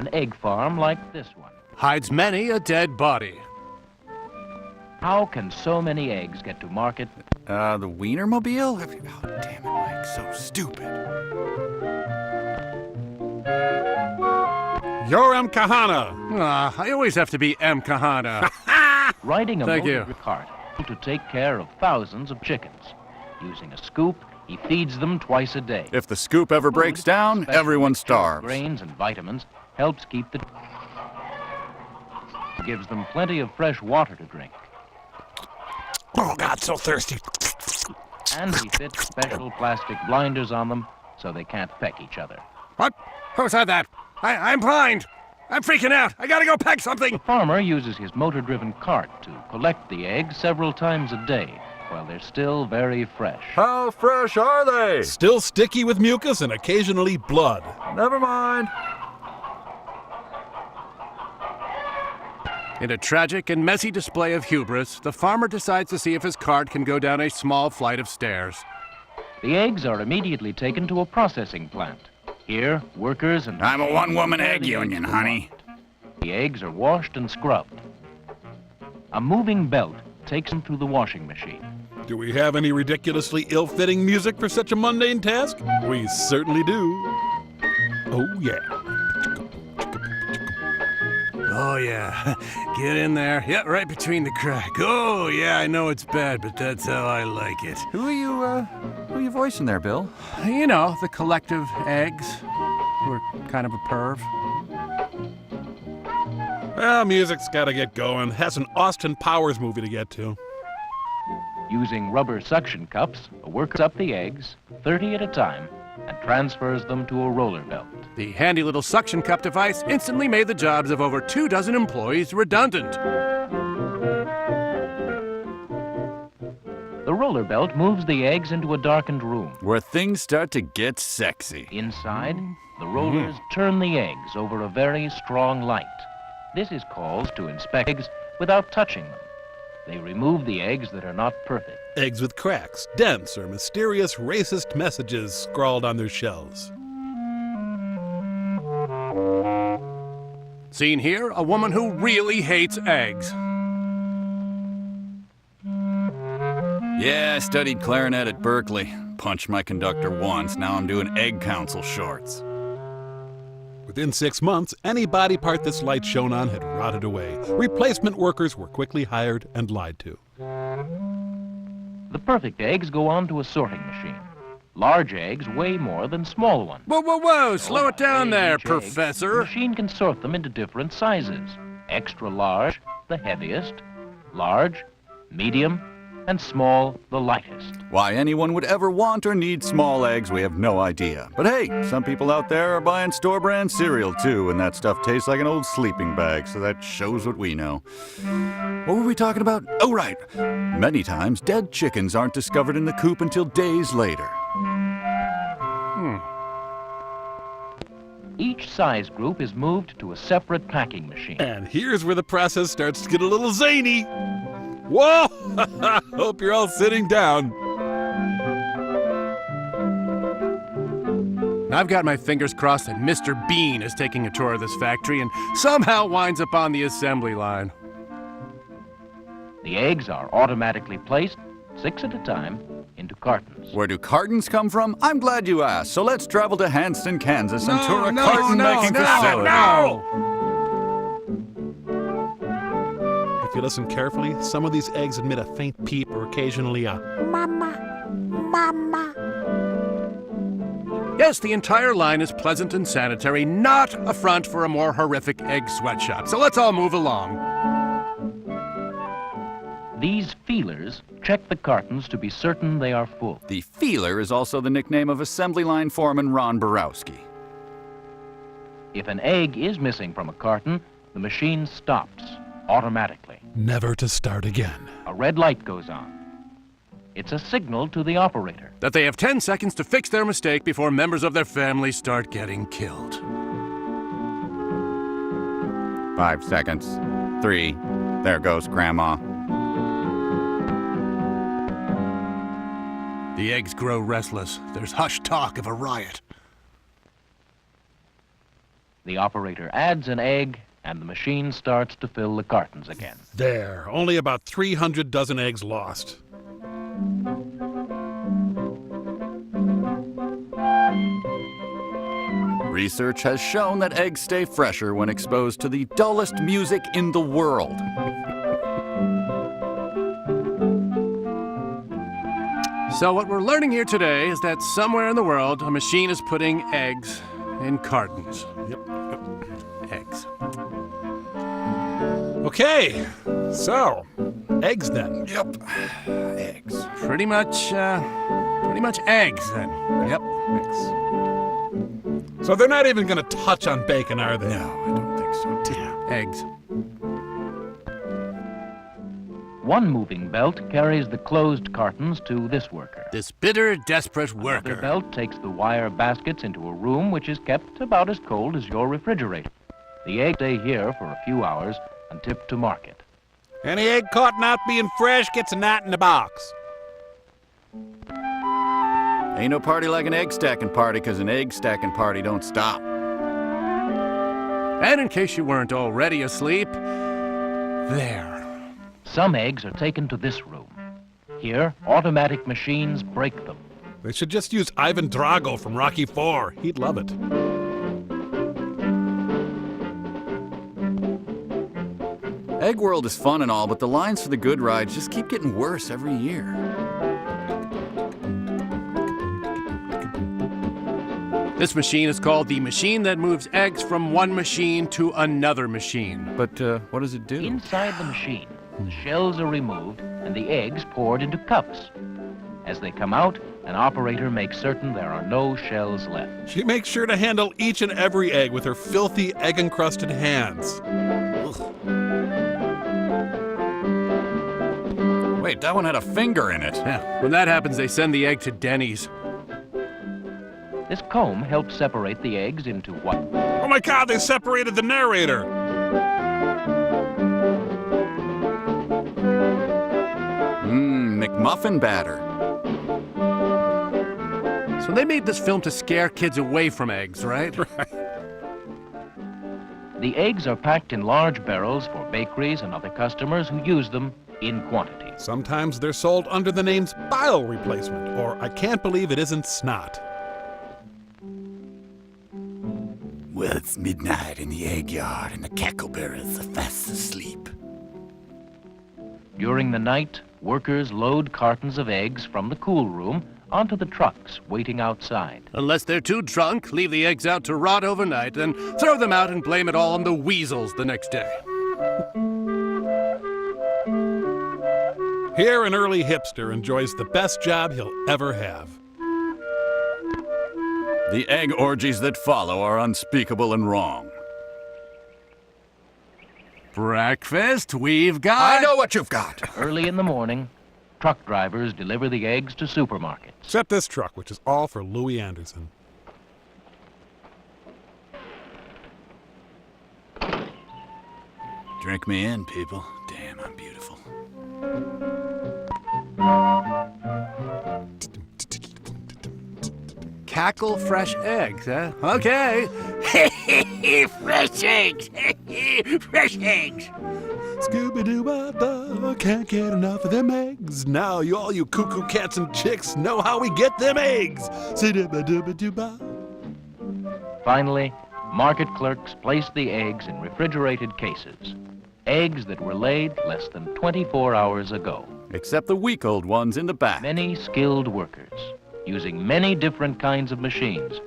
an egg farm like this one. Hides many a dead body. How can so many eggs get to market? The Wienermobile? Oh, damn it, Mike, so stupid. You're M. Kahana. I always have to be M. Kahana. Riding a Thank you. motor cart to take care of thousands of chickens. Using a scoop, he feeds them twice a day. If the scoop ever breaks down, Special everyone mixture of starves. Grains and vitamins helps keep the... Gives them plenty of fresh water to drink. Oh, God, so thirsty. And he fits special plastic blinders on them so they can't peck each other. What? Who said that? I'm blind. I'm freaking out. I gotta go peck something. The farmer uses his motor-driven cart to collect the eggs several times a day while they're still very fresh. How fresh are they? Still sticky with mucus and occasionally blood. Never mind. In a tragic and messy display of hubris, the farmer decides to see if his cart can go down a small flight of stairs. The eggs are immediately taken to a processing plant. Here, workers and... I'm a one-woman egg union, honey. The eggs are washed and scrubbed. A moving belt takes them through the washing machine. Do we have any ridiculously ill-fitting music for such a mundane task? We certainly do. Oh, yeah. Oh, yeah. Get in there. Yeah, right between the crack. Oh, yeah, I know it's bad, but that's how I like it. Who are you voicing there, Bill? You know, the collective eggs. We're kind of a perv. Well, music's gotta get going. Has an Austin Powers movie to get to. Using rubber suction cups, a worker up the eggs, 30 at a time, and transfers them to a roller belt. The handy little suction cup device instantly made the jobs of over 24 employees redundant. The roller belt moves the eggs into a darkened room. Where things start to get sexy. Inside, the rollers turn the eggs over a very strong light. This is called to inspect eggs without touching them. They remove the eggs that are not perfect. Eggs with cracks, dents, or mysterious racist messages scrawled on their shells. Seen here, a woman who really hates eggs. Yeah, I studied clarinet at Berkeley. Punched my conductor once, now I'm doing egg council shorts. Within 6 months, any body part this light shone on had rotted away. Replacement workers were quickly hired and lied to. The perfect eggs go on to a sorting machine. Large eggs weigh more than small ones. Whoa, whoa, whoa! Slow it down there, Each egg, Professor. The machine can sort them into different sizes. Extra large, the heaviest. Large, medium, and small, the lightest. Why anyone would ever want or need small eggs, we have no idea. But hey, some people out there are buying store-brand cereal too, and that stuff tastes like an old sleeping bag, so that shows what we know. What were we talking about? Oh, right. Many times, dead chickens aren't discovered in the coop until days later. Each size group is moved to a separate packing machine. And here's where the process starts to get a little zany. Whoa! Hope you're all sitting down. I've got my fingers crossed that Mr. Bean is taking a tour of this factory and somehow winds up on the assembly line. The eggs are automatically placed, 6 at a time, into cartons. Where do cartons come from? I'm glad you asked. So let's travel to Hanston, Kansas and tour a carton-making facility. If you listen carefully, some of these eggs emit a faint peep or occasionally a mama, mama. Yes, the entire line is pleasant and sanitary, not a front for a more horrific egg sweatshop. So let's all move along. These feelers check the cartons to be certain they are full. The feeler is also the nickname of assembly line foreman Ron Borowski. If an egg is missing from a carton, the machine stops automatically. Never to start again. A red light goes on. It's a signal to the operator That they have 10 seconds to fix their mistake before members of their family start getting killed. 5 seconds. 3. There goes Grandma. The eggs grow restless. There's hushed talk of a riot. The operator adds an egg, and the machine starts to fill the cartons again. There, only about 300 dozen eggs lost. Research has shown that eggs stay fresher when exposed to the dullest music in the world. So what we're learning here today is that somewhere in the world, a machine is putting eggs in cartons. Yep. Eggs. Okay, so, eggs then. Yep. Eggs. Pretty much eggs then. Yep. Eggs. So they're not even going to touch on bacon, are they? No, I don't think so. Damn. Eggs. One moving belt carries the closed cartons to this worker. This bitter, desperate Another worker. belt takes the wire baskets into a room which is kept about as cold as your refrigerator. The eggs stay here for a few hours and tipped to market. Any egg caught not being fresh gets a knot in the box. Ain't no party like an egg stacking party, 'cause an egg stacking party don't stop. And in case you weren't already asleep, there. Some eggs are taken to this room. Here, automatic machines break them. They should just use Ivan Drago from Rocky IV. He'd love it. Egg World is fun and all, but the lines for the good rides just keep getting worse every year. This machine is called the machine that moves eggs from one machine to another machine. But what does it do? Inside the machine, the shells are removed and the eggs poured into cups. As they come out, an operator makes certain there are no shells left. She makes sure to handle each and every egg with her filthy, egg-encrusted hands. Wait, that one had a finger in it. Yeah. When that happens, they send the egg to Denny's. This comb helps separate the eggs into what? Oh my God, they separated the narrator! McMuffin batter. So they made this film to scare kids away from eggs, right? The eggs are packed in large barrels for bakeries and other customers who use them in quantity. Sometimes they're sold under the names bile replacement, or I can't believe it isn't snot. Well, it's midnight in the egg yard, and the cackleberries are fast asleep. During the night, workers load cartons of eggs from the cool room onto the trucks waiting outside. Unless they're too drunk, leave the eggs out to rot overnight, then throw them out and blame it all on the weasels the next day. Here, an early hipster enjoys the best job he'll ever have. The egg orgies that follow are unspeakable and wrong. Breakfast, we've got... I know what you've got. Early in the morning, truck drivers deliver the eggs to supermarkets. Except this truck, which is all for Louis Anderson. Drink me in, people. Damn, I'm beautiful. Cackle fresh eggs, huh? Okay. Fresh eggs. Fresh eggs. Scooby-Doo-Ba-Ba, can't get enough of them eggs. Now all you cuckoo cats and chicks know how we get them eggs. Doo-ba-doo-ba-doo-ba. Finally, market clerks place the eggs in refrigerated cases. Eggs that were laid less than 24 hours ago. Except the week-old ones in the back. Many skilled workers, using many different kinds of machines,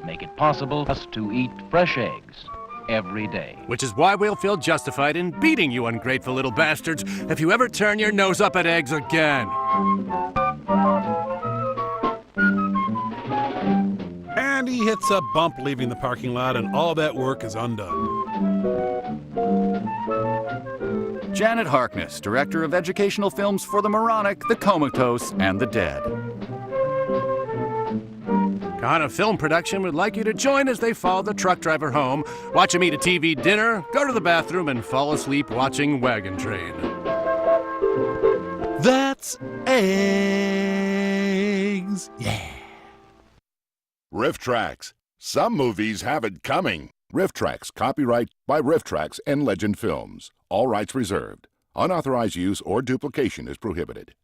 make it possible for us to eat fresh eggs every day. Which is why we'll feel justified in beating you ungrateful little bastards if you ever turn your nose up at eggs again. And he hits a bump leaving the parking lot, and all that work is undone. Janet Harkness, director of educational films for the moronic, the comatose, and the dead. Kahana Film Production would like you to join as they follow the truck driver home, watch him eat a TV dinner, go to the bathroom, and fall asleep watching Wagon Train. That's eggs. Yeah. Riff Tracks. Some movies have it coming. Riff Tracks, copyright by Riff Tracks and Legend Films. All rights reserved. Unauthorized use or duplication is prohibited.